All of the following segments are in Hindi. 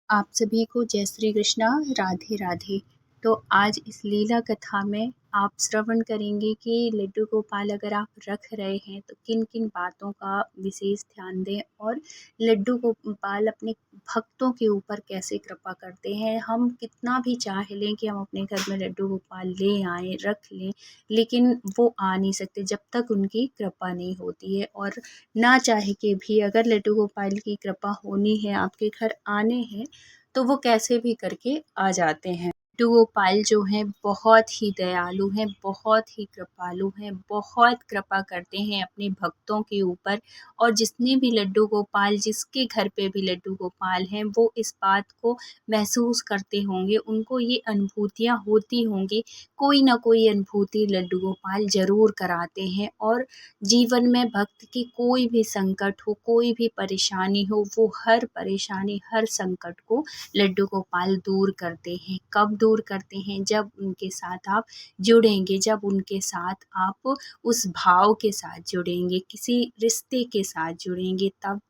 आप सभी को जय श्री कृष्णा, राधे राधे। तो आज इस लीला कथा में आप श्रवण करेंगे कि लड्डू गोपाल अगर आप रख रहे हैं तो किन किन बातों का विशेष ध्यान दें और लड्डू गोपाल अपने भक्तों के ऊपर कैसे कृपा करते हैं। हम कितना भी चाह लें कि हम अपने घर में लड्डू गोपाल ले आएं, रख लें, लेकिन वो आ नहीं सकते जब तक उनकी कृपा नहीं होती है। और ना चाहे के भी अगर लड्डू गोपाल की कृपा होनी है, आपके घर आने हैं, तो वो कैसे भी करके आ जाते हैं। लड्डू गोपाल जो हैं बहुत ही दयालु हैं, बहुत ही कृपालु हैं, बहुत कृपा करते हैं अपने भक्तों के ऊपर। और जितने भी लड्डू गोपाल, जिसके घर पे भी लड्डू गोपाल हैं, वो इस बात को महसूस करते होंगे, उनको ये अनुभूतियाँ होती होंगी, कोई ना कोई अनुभूति लड्डू गोपाल ज़रूर कराते हैं। और जीवन में भक्त की कोई भी संकट हो, कोई भी परेशानी हो, वो हर परेशानी, हर संकट को लड्डू गोपाल दूर करते हैं। कब दूर करते हैं? जब उनके साथ आप जुड़ेंगे, जब उनके साथ आप उस भाव के साथ जुड़ेंगे, किसी रिश्ते के साथ जुड़ेंगे, तब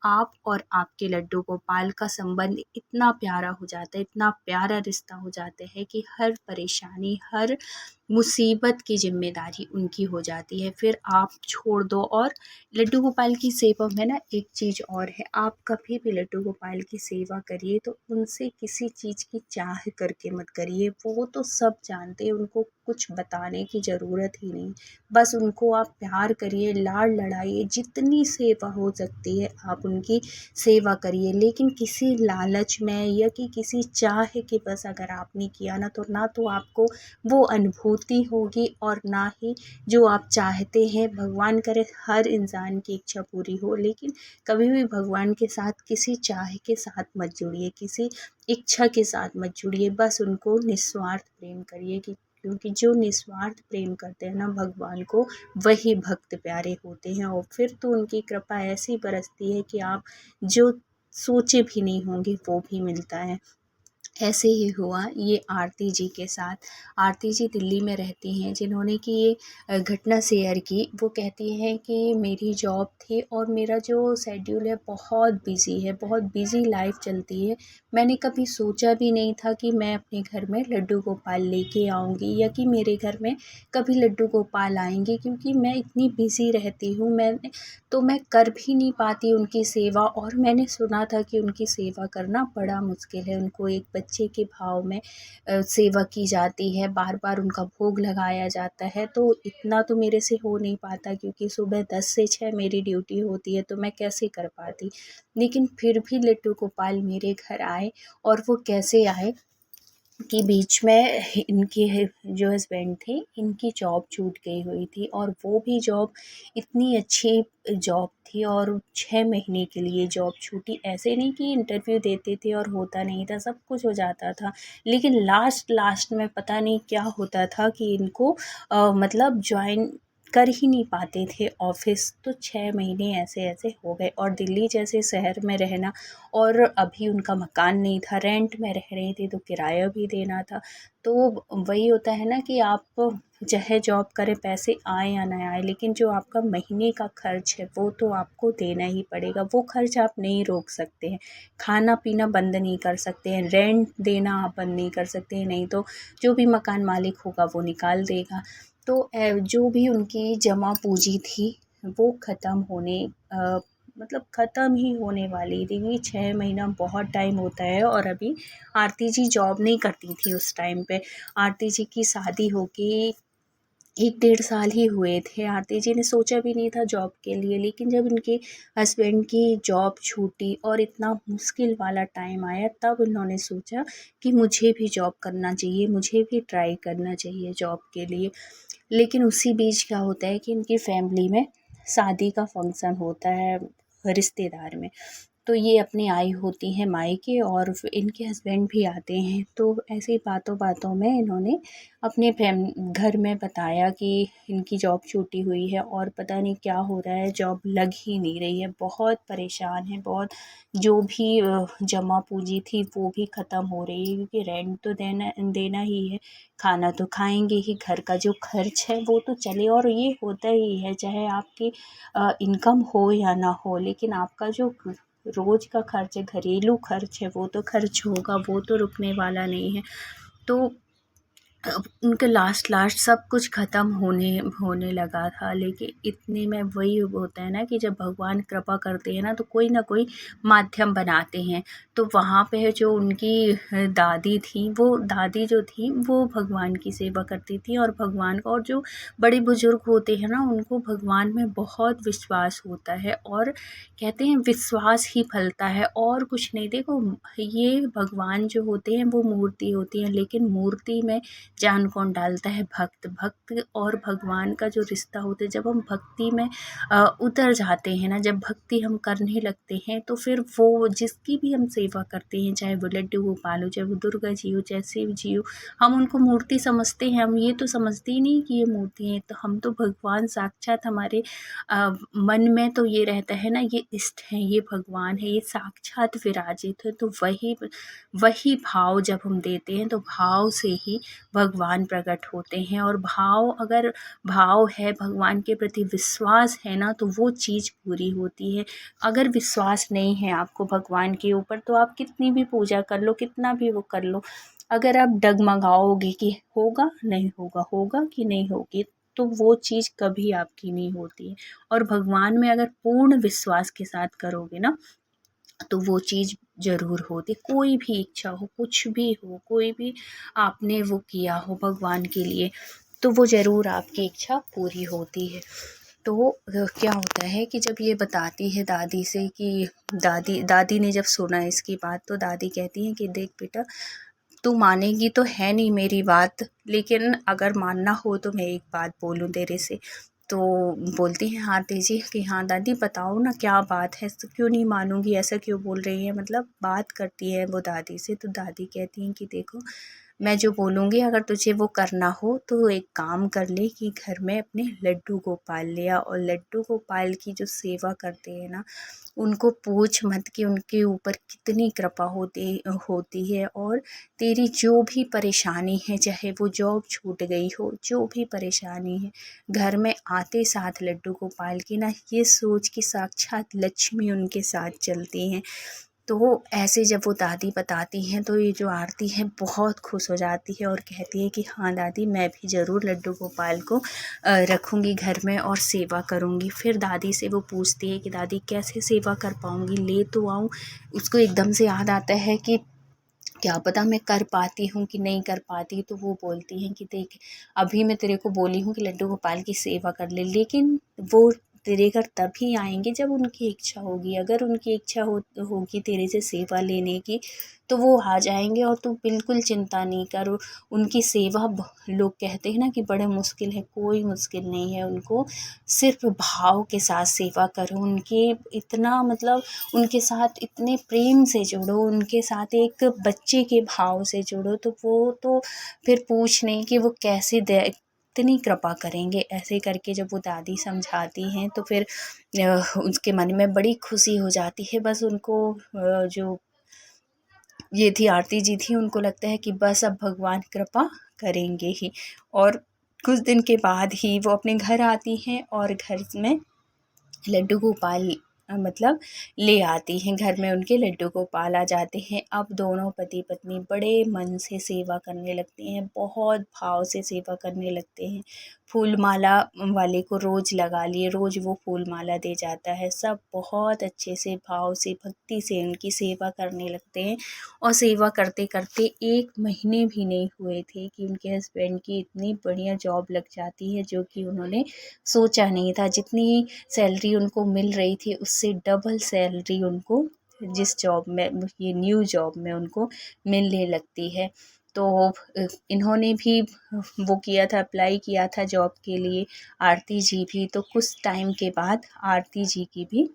आप और आपके लड्डू गोपाल का संबंध इतना प्यारा हो जाता है, इतना प्यारा रिश्ता हो जाता है कि हर परेशानी, हर मुसीबत की ज़िम्मेदारी उनकी हो जाती है। फिर आप छोड़ दो। और लड्डू गोपाल की सेवा में ना एक चीज़ और है, आप कभी भी लड्डू गोपाल की सेवा करिए तो उनसे किसी चीज़ की चाह करके मत करिए। वो तो सब जानते हैं, उनको कुछ बताने की ज़रूरत ही नहीं। बस उनको आप प्यार करिए, लाड लड़ाइए, जितनी सेवा हो सकती है आप उनकी सेवा करिए। लेकिन किसी लालच में या कि किसी चाह के बस अगर आपने किया ना तो आपको वो अनुभूति होगी और ना ही जो आप चाहते हैं। भगवान करे हर इंसान की इच्छा पूरी हो, लेकिन कभी भी भगवान के साथ किसी चाह के साथ मत जुड़िए, किसी इच्छा के साथ मत जुड़िए। बस उनको निस्वार्थ प्रेम करिए, कि क्योंकि जो निस्वार्थ प्रेम करते हैं ना भगवान को, वही भक्त प्यारे होते हैं। और फिर तो उनकी कृपा ऐसी बरसती है कि आप जो सोचे भी नहीं होंगे वो भी मिलता है। ऐसे ही हुआ ये आरती जी के साथ। आरती जी दिल्ली में रहती हैं, जिन्होंने कि ये घटना शेयर की। वो कहती हैं कि मेरी जॉब थी और मेरा जो शेड्यूल है बहुत बिज़ी है, बहुत बिज़ी लाइफ चलती है। मैंने कभी सोचा भी नहीं था कि मैं अपने घर में लड्डू गोपाल लेके आऊँगी या कि मेरे घर में कभी लड्डू गोपाल आएँगे, क्योंकि मैं इतनी बिज़ी रहती हूँ। मैं कर भी नहीं पाती उनकी सेवा। और मैंने सुना था कि उनकी सेवा करना बड़ा मुश्किल है। उनको एक बच्चे के भाव में सेवा की जाती है, बार-बार उनका भोग लगाया जाता है। तो इतना तो मेरे से हो नहीं पाता, क्योंकि सुबह 10 से 6 मेरी ड्यूटी होती है, तो मैं कैसे कर पाती। लेकिन फिर भी लड्डू गोपाल मेरे घर आए। और वो कैसे आए कि बीच में इनके जो हस्बैंड थे, इनकी जॉब छूट गई हुई थी। और वो भी जॉब इतनी अच्छी जॉब थी, और 6 महीने के लिए जॉब छूटी। ऐसे नहीं कि इंटरव्यू देते थे और होता नहीं था, सब कुछ हो जाता था। लेकिन लास्ट में पता नहीं क्या होता था कि इनको मतलब जॉइन कर ही नहीं पाते थे ऑफ़िस। तो 6 महीने ऐसे-ऐसे हो गए। और दिल्ली जैसे शहर में रहना, और अभी उनका मकान नहीं था, रेंट में रह रही थी, तो किराया भी देना था। तो वही होता है ना कि आप चाहे जॉब करें, पैसे आए या ना आए, लेकिन जो आपका महीने का खर्च है वो तो आपको देना ही पड़ेगा। वो खर्च आप नहीं रोक सकते हैं, खाना-पीना बंद नहीं कर सकते हैं, रेंट देना आप बंद नहीं कर सकते हैं, नहीं तो जो भी मकान मालिक होगा वो निकाल देगा। तो जो भी उनकी जमा पूँजी थी वो ख़त्म होने मतलब ख़त्म ही होने वाली थी, क्योंकि 6 महीना बहुत टाइम होता है। और अभी आरती जी जॉब नहीं करती थी उस टाइम पे। आरती जी की शादी होके 1 डेढ़ साल ही हुए थे। आरती जी ने सोचा भी नहीं था जॉब के लिए, लेकिन जब उनके हस्बैंड की जॉब छूटी और इतना मुश्किल वाला टाइम आया, तब उन्होंने सोचा कि मुझे भी जॉब करना चाहिए, मुझे भी ट्राई करना चाहिए जॉब के लिए। लेकिन उसी बीच क्या होता है कि इनकी फैमिली में शादी का फंक्शन होता है रिश्तेदार में। तो ये अपनी आई होती हैं मायके, और इनके हस्बैंड भी आते हैं। तो ऐसी बातों-बातों में इन्होंने अपने घर में बताया कि इनकी जॉब छूटी हुई है और पता नहीं क्या हो रहा है, जॉब लग ही नहीं रही है। बहुत परेशान हैं, बहुत जो भी जमा पूँजी थी वो भी ख़त्म हो रही है, क्योंकि रेंट तो देना देना ही है, खाना तो खाएँगे ही, घर का जो खर्च है वो तो चले। और ये होता ही है, चाहे आपकी इनकम हो या ना हो, लेकिन आपका जो रोज़ का खर्च है, घरेलू खर्च है, वो तो खर्च होगा, वो तो रुकने वाला नहीं है। तो उनके लास्ट सब कुछ ख़त्म होने होने लगा था। लेकिन इतने में वही होता है ना कि जब भगवान कृपा करते हैं ना तो कोई ना कोई माध्यम बनाते हैं। तो वहाँ पे जो उनकी दादी थी, वो दादी जो थी वो भगवान की सेवा करती थी, और भगवान का, और जो बड़े बुजुर्ग होते हैं ना उनको भगवान में बहुत विश्वास होता है, और कहते हैं विश्वास ही फलता है और कुछ नहीं। देखो, ये भगवान जो होते हैं वो मूर्ति होती है, लेकिन मूर्ति में जान कौन डालता है? भक्त। भक्त और भगवान का जो रिश्ता होता है, जब हम भक्ति में उतर जाते हैं ना, जब भक्ति हम करने लगते हैं तो फिर वो जिसकी भी हम सेवा करते हैं, चाहे वो लड्डू गोपाल हो, चाहे वो दुर्गा जी हो, चाहे शिव जी हो, हम उनको मूर्ति समझते हैं। हम ये तो समझते ही नहीं कि ये मूर्ति है, तो हम तो भगवान साक्षात हमारे मन में तो ये रहता है ना, ये इष्ट है, ये भगवान है, ये साक्षात विराजित है। तो वही वही भाव जब हम देते हैं तो भाव से ही भगवान प्रकट होते हैं। और अगर भाव है, भगवान के प्रति विश्वास है ना, तो वो चीज़ पूरी होती है। अगर विश्वास नहीं है आपको भगवान के ऊपर तो आप कितनी भी पूजा कर लो, कितना भी वो कर लो, अगर आप डगमगाओगे कि होगा नहीं होगा, होगा कि नहीं होगी, तो वो चीज़ कभी आपकी नहीं होती है। और भगवान में अगर पूर्ण विश्वास के साथ करोगे ना तो वो चीज़ ज़रूर होती। कोई भी इच्छा हो, कुछ भी हो, कोई भी आपने वो किया हो भगवान के लिए, तो वो ज़रूर आपकी इच्छा पूरी होती है। तो क्या होता है कि जब ये बताती है दादी से कि दादी ने जब सुना इसकी बात तो दादी कहती हैं कि देख बेटा, तू मानेगी तो है नहीं मेरी बात, लेकिन अगर मानना हो तो मैं एक बात बोलूँ तेरे से। तो बोलती हैं आरती जी कि हाँ दादी बताओ ना क्या बात है, तो क्यों नहीं मानूंगी, ऐसा क्यों बोल रही है, मतलब बात करती है वो दादी से। तो दादी कहती हैं कि देखो, मैं जो बोलूँगी अगर तुझे वो करना हो तो एक काम कर ले कि घर में अपने लड्डू गोपाल ले आ, और लड्डू गोपाल की जो सेवा करते हैं ना उनको पूछ मत कि उनके ऊपर कितनी कृपा होती होती है। और तेरी जो भी परेशानी है, चाहे वो जॉब छूट गई हो, जो भी परेशानी है, घर में आते साथ लड्डू गोपाल की ना ये सोच कि साक्षात लक्ष्मी उनके साथ चलती हैं। तो ऐसे जब वो दादी बताती हैं तो ये जो आरती है बहुत खुश हो जाती है और कहती है कि हाँ दादी, मैं भी ज़रूर लड्डू गोपाल को रखूँगी घर में और सेवा करूँगी। फिर दादी से वो पूछती है कि दादी कैसे सेवा कर पाऊँगी, ले तो आऊँ। उसको एकदम से याद आता है कि क्या पता मैं कर पाती हूँ कि नहीं कर पाती। तो वो बोलती हैं कि देख, अभी मैं तेरे को बोली हूँ कि लड्डू गोपाल की सेवा कर ले, लेकिन वो तेरे घर तभी आएंगे जब उनकी इच्छा होगी। अगर उनकी इच्छा होगी तेरे से सेवा लेने की तो वो आ जाएंगे, और तू बिल्कुल चिंता नहीं कर। उनकी सेवा लोग कहते हैं ना कि बड़े मुश्किल है, कोई मुश्किल नहीं है। उनको सिर्फ भाव के साथ सेवा करो, उनके इतना मतलब उनके साथ इतने प्रेम से जुड़ो, उनके साथ एक बच्चे के भाव से जुड़ो, तो वो तो फिर पूछ नहीं कि वो कैसे दे इतनी कृपा करेंगे। ऐसे करके जब वो दादी समझाती हैं तो फिर उसके मन में बड़ी खुशी हो जाती है। बस उनको जो ये थी आरती जी थी, उनको लगता है कि बस अब भगवान कृपा करेंगे ही। और कुछ दिन के बाद ही वो अपने घर आती हैं और घर में लड्डू गोपाल मतलब ले आती हैं। घर में उनके लड्डू गोपाल आ जाते हैं। अब दोनों पति पत्नी बड़े मन से सेवा करने लगते हैं, बहुत भाव से सेवा करने लगते हैं। फूल माला वाले को रोज़ लगा लिए, रोज़ वो फूल माला दे जाता है। सब बहुत अच्छे से भाव से भक्ति से उनकी सेवा करने लगते हैं। और सेवा करते करते 1 महीने भी नहीं हुए थे कि उनके हस्बैंड की इतनी बढ़िया जॉब लग जाती है, जो कि उन्होंने सोचा नहीं था। जितनी सैलरी उनको मिल रही थी उससे डबल सैलरी उनको जिस जॉब में, ये न्यू जॉब में उनको मिलने लगती है। तो इन्होंने भी वो किया था, अप्लाई किया था जॉब के लिए, आरती जी भी। तो कुछ टाइम के बाद आरती जी की भी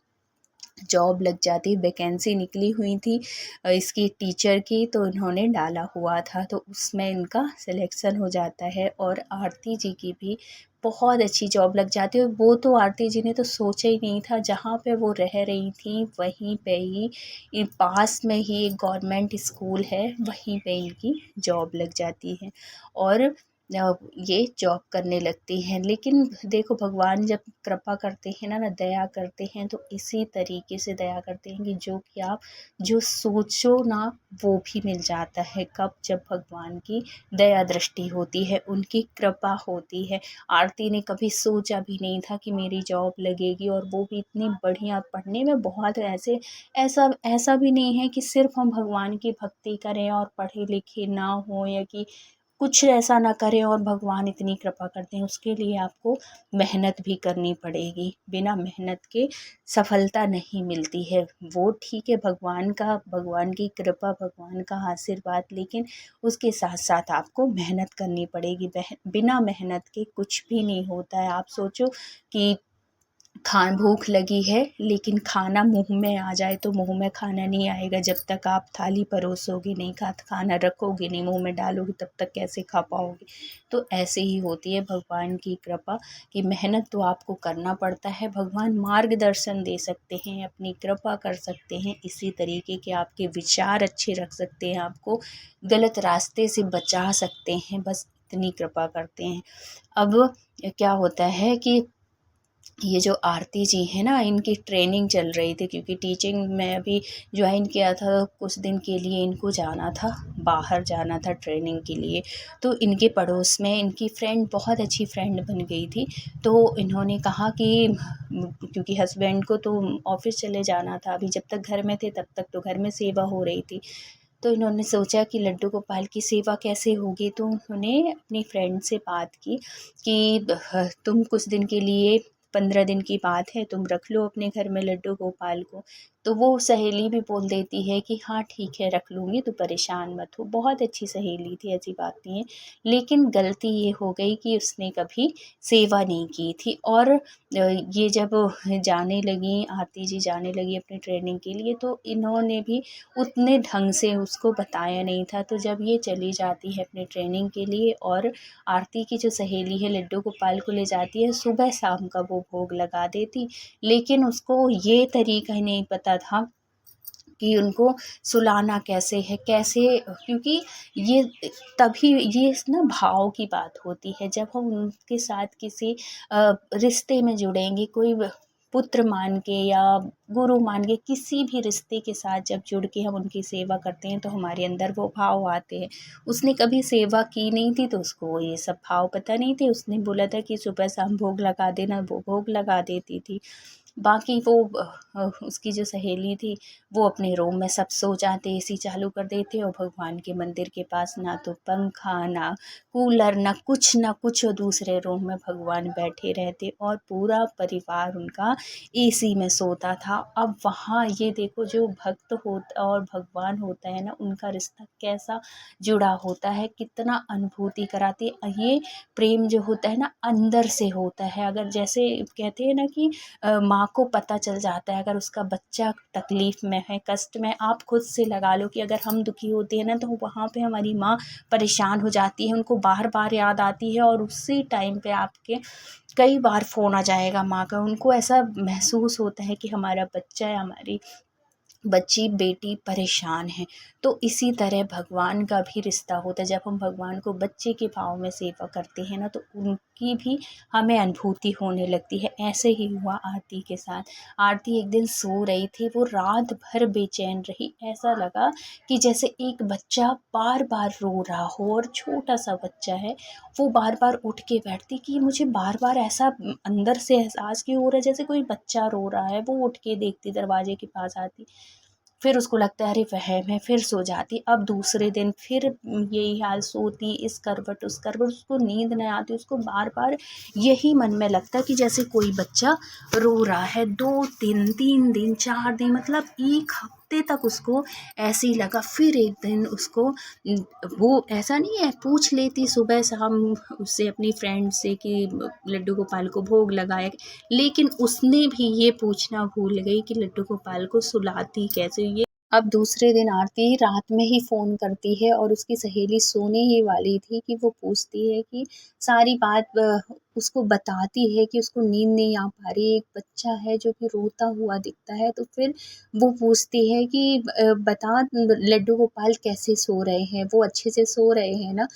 जॉब लग जाती, वैकेंसी निकली हुई थी इसकी टीचर की, तो इन्होंने डाला हुआ था, तो उसमें इनका सिलेक्शन हो जाता है और आरती जी की भी बहुत अच्छी जॉब लग जाती है। वो तो आरती जी ने तो सोचा ही नहीं था, जहाँ पे वो रह रही थी वहीं पे ही पास में ही एक गवर्नमेंट स्कूल है, वहीं पे इनकी जॉब लग जाती है। और ये जॉब करने लगती हैं। लेकिन देखो भगवान जब कृपा करते हैं ना दया करते हैं तो इसी तरीके से दया करते हैं कि जो कि आप जो सोचो ना वो भी मिल जाता है। कब? जब भगवान की दया दृष्टि होती है, उनकी कृपा होती है। आरती ने कभी सोचा भी नहीं था कि मेरी जॉब लगेगी, और वो भी इतनी बढ़िया, पढ़ने में बहुत ऐसा ऐसा भी नहीं है कि सिर्फ हम भगवान की भक्ति करें और पढ़े लिखे ना हो, या कि कुछ ऐसा ना करें और भगवान इतनी कृपा करते हैं। उसके लिए आपको मेहनत भी करनी पड़ेगी। बिना मेहनत के सफलता नहीं मिलती है। वो ठीक है, भगवान की कृपा, भगवान का आशीर्वाद, लेकिन उसके साथ साथ आपको मेहनत करनी पड़ेगी। बिना मेहनत के कुछ भी नहीं होता है। आप सोचो कि भूख लगी है, लेकिन खाना मुंह में आ जाए तो मुंह में खाना नहीं आएगा। जब तक आप थाली परोसोगे नहीं, खाना रखोगे नहीं, मुंह में डालोगे, तब तक कैसे खा पाओगे। तो ऐसे ही होती है भगवान की कृपा, कि मेहनत तो आपको करना पड़ता है। भगवान मार्गदर्शन दे सकते हैं, अपनी कृपा कर सकते हैं, इसी तरीके के आपके विचार अच्छे रख सकते हैं, आपको गलत रास्ते से बचा सकते हैं, बस इतनी कृपा करते हैं। अब क्या होता है कि ये जो आरती जी हैं ना, इनकी ट्रेनिंग चल रही थी, क्योंकि टीचिंग में अभी ज्वाइन किया था, कुछ दिन के लिए इनको जाना था, बाहर जाना था ट्रेनिंग के लिए। तो इनके पड़ोस में इनकी फ्रेंड, बहुत अच्छी फ्रेंड बन गई थी। तो इन्होंने कहा कि क्योंकि हस्बैंड को तो ऑफिस चले जाना था, अभी जब तक घर में थे तब तक तो घर में सेवा हो रही थी। तो इन्होंने सोचा कि लड्डू गोपाल की सेवा कैसे होगी। तो उन्होंने अपनी फ्रेंड से बात की कि तुम कुछ दिन के लिए, 15 दिन की बात है, तुम रख लो अपने घर में लड्डू गोपाल को। तो वो सहेली भी बोल देती है कि हाँ ठीक है, रख लूँगी, तो परेशान मत हो। बहुत अच्छी सहेली थी, ऐसी बात नहीं है। लेकिन गलती ये हो गई कि उसने कभी सेवा नहीं की थी। और ये जब जाने लगी, आरती जी जाने लगी अपनी ट्रेनिंग के लिए, तो इन्होंने भी उतने ढंग से उसको बताया नहीं था। तो जब ये चली जाती है अपनी ट्रेनिंग के लिए, और आरती की जो सहेली है लड्डू गोपाल को ले जाती है, सुबह शाम का वो भोग लगा देती। लेकिन उसको ये तरीका ही नहीं पता था कि उनको सुलाना कैसे है, कैसे, क्योंकि ये तभी ये ना भाव की बात होती है। जब हम उनके साथ किसी रिश्ते में जुड़ेंगे, कोई पुत्र मान के या गुरु मान के, किसी भी रिश्ते के साथ जब जुड़ के हम उनकी सेवा करते हैं तो हमारे अंदर वो भाव आते हैं। उसने कभी सेवा की नहीं थी तो उसको ये सब भाव पता नहीं थे। उसने बोला था कि सुबह शाम भोग लगा देना, वो भोग लगा देती थी। बाकी वो उसकी जो सहेली थी, वो अपने रूम में सब सो जाते, एसी चालू कर देते, और भगवान के मंदिर के पास ना तो पंखा, ना कूलर, ना कुछ, और दूसरे रूम में भगवान बैठे रहते, और पूरा परिवार उनका एसी में सोता था। अब वहाँ ये देखो, जो भक्त होता और भगवान होता है ना, उनका रिश्ता कैसा जुड़ा होता है, कितना अनुभूति कराती है। ये प्रेम जो होता है ना, अंदर से होता है। अगर जैसे कहते हैं ना कि माँ को पता चल जाता है अगर उसका बच्चा तकलीफ़ में है, कष्ट में। आप खुद से लगा लो कि अगर हम दुखी होते हैं ना, तो वहाँ पे हमारी माँ परेशान हो जाती है, उनको बार-बार याद आती है, और उसी टाइम पे आपके कई बार फ़ोन आ जाएगा माँ का। उनको ऐसा महसूस होता है कि हमारा बच्चा या हमारी बच्ची, बेटी परेशान है। तो इसी तरह भगवान का भी रिश्ता होता है। जब हम भगवान को बच्चे के भाव में सेवा करते हैं ना, तो उनकी भी हमें अनुभूति होने लगती है। ऐसे ही हुआ आरती के साथ। आरती एक दिन सो रही थी, वो रात भर बेचैन रही। ऐसा लगा कि जैसे एक बच्चा बार-बार रो रहा हो, और छोटा-सा बच्चा है, वो बार-बार उठ के बैठती कि मुझे बार-बार ऐसा अंदर से एहसास क्यों हो रहा है जैसे कोई बच्चा रो रहा है। वो उठ के देखती, दरवाजे के पास आती, फिर उसको लगता है अरे वहम है, फिर सो जाती। अब दूसरे दिन फिर यही हाल, सोती इस करवट उस करवट, उसको नींद नहीं आती, उसको बार-बार यही मन में लगता कि जैसे कोई बच्चा रो रहा है। 2 दिन, 3 दिन, 4 दिन, मतलब 1 हफ्ते तक उसको ऐसे ही लगा। फिर एक दिन उसको वो ऐसा नहीं है, पूछ लेती सुबह शाम उससे, अपनी फ्रेंड से, कि लड्डू गोपाल को भोग लगाया, लेकिन उसने भी ये पूछना भूल गई कि लड्डू गोपाल को सुलाती कैसे। ये अब दूसरे दिन आरती रात में ही फ़ोन करती है, और उसकी सहेली सोने ही वाली थी कि वो पूछती है कि सारी बात उसको बताती है कि उसको नींद नहीं आ पा रही है, एक बच्चा है जो कि रोता हुआ दिखता है, तो फिर वो पूछती है कि बता लड्डू गोपाल कैसे सो रहे हैं? वो अच्छे से सो रहे हैं ना?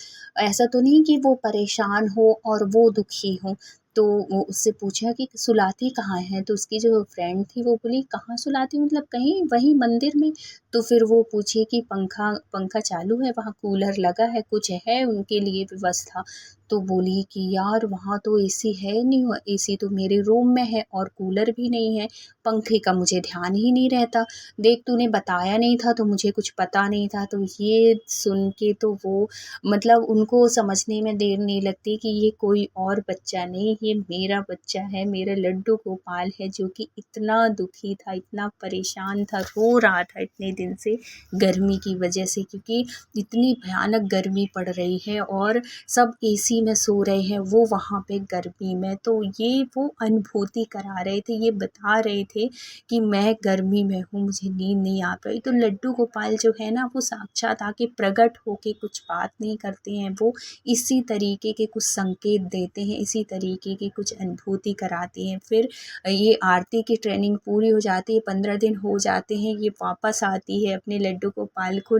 ऐसा तो नहीं कि वो परेशान हो और वो दुखी हो? तो वो उससे पूछा कि सुलाती कहाँ हैं? तो उसकी जो फ्रेंड थी वो बोली कहाँ सुलाती मतलब कहीं वहीं मंदिर में? तो फिर वो पूछे कि पंखा पंखा चालू है वहाँ कूलर लगा है कुछ है उनके लिए व्यवस्था? तो बोली कि यार वहाँ तो एसी है नहीं, एसी तो मेरे रूम में है और कूलर भी नहीं है, पंखे का मुझे ध्यान ही नहीं रहता। देख तूने बताया नहीं था तो मुझे कुछ पता नहीं था। तो ये सुन के तो वो मतलब उनको समझने में देर नहीं लगती कि ये कोई और बच्चा नहीं, ये मेरा बच्चा है, मेरा लड्डू गोपाल है जो कि इतना दुखी था, इतना परेशान था, रो रहा था इतने दिन से गर्मी की वजह से, क्योंकि इतनी भयानक गर्मी पड़ रही है और सब एसी में सो रहे हैं, वो वहाँ पे गर्मी में। तो ये वो अनुभूति करा रहे थे, ये बता रहे थे कि मैं गर्मी में हूँ, मुझे नींद नहीं आ पाई। तो लड्डू गोपाल जो है ना वो साक्षात आके प्रकट होके कुछ बात नहीं करते हैं, वो इसी तरीके के कुछ संकेत देते हैं, इसी तरीके की कुछ अनुभूति कराते हैं। फिर ये आरती की ट्रेनिंग पूरी हो जाती है, 15 दिन हो जाते हैं, ये वापस आती है अपने लड्डू गोपाल को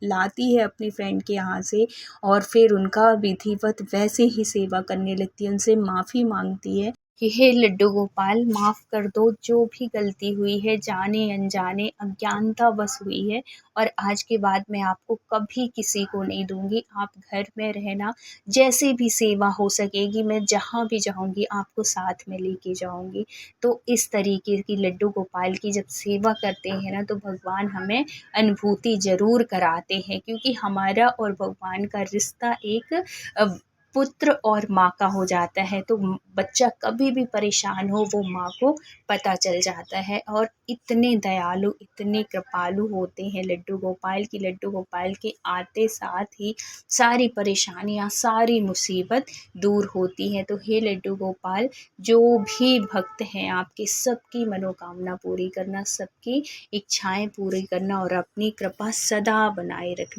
लाती है अपनी फ्रेंड के यहाँ से और फिर उनका विधिवत वैसे ही सेवा करने लगती है, उनसे माफ़ी मांगती है कि हे लड्डू गोपाल माफ़ कर दो, जो भी गलती हुई है जाने अनजाने अज्ञानतावश हुई है और आज के बाद मैं आपको कभी किसी को नहीं दूँगी। आप घर में रहना, जैसे भी सेवा हो सकेगी मैं जहाँ भी जाऊँगी आपको साथ में लेके जाऊँगी। तो इस तरीके की लड्डू गोपाल की जब सेवा करते हैं ना तो भगवान हमें अनुभूति ज़रूर कराते हैं, क्योंकि हमारा और भगवान का रिश्ता एक पुत्र और माँ का हो जाता है। तो बच्चा कभी भी परेशान हो वो माँ को पता चल जाता है और इतने दयालु इतने कृपालु होते हैं लड्डू गोपाल की लड्डू गोपाल के आते साथ ही सारी परेशानियाँ सारी मुसीबत दूर होती हैं। तो हे लड्डू गोपाल जो भी भक्त हैं आपके सबकी मनोकामना पूरी करना, सबकी इच्छाएं पूरी करना और अपनी कृपा सदा बनाए रखना।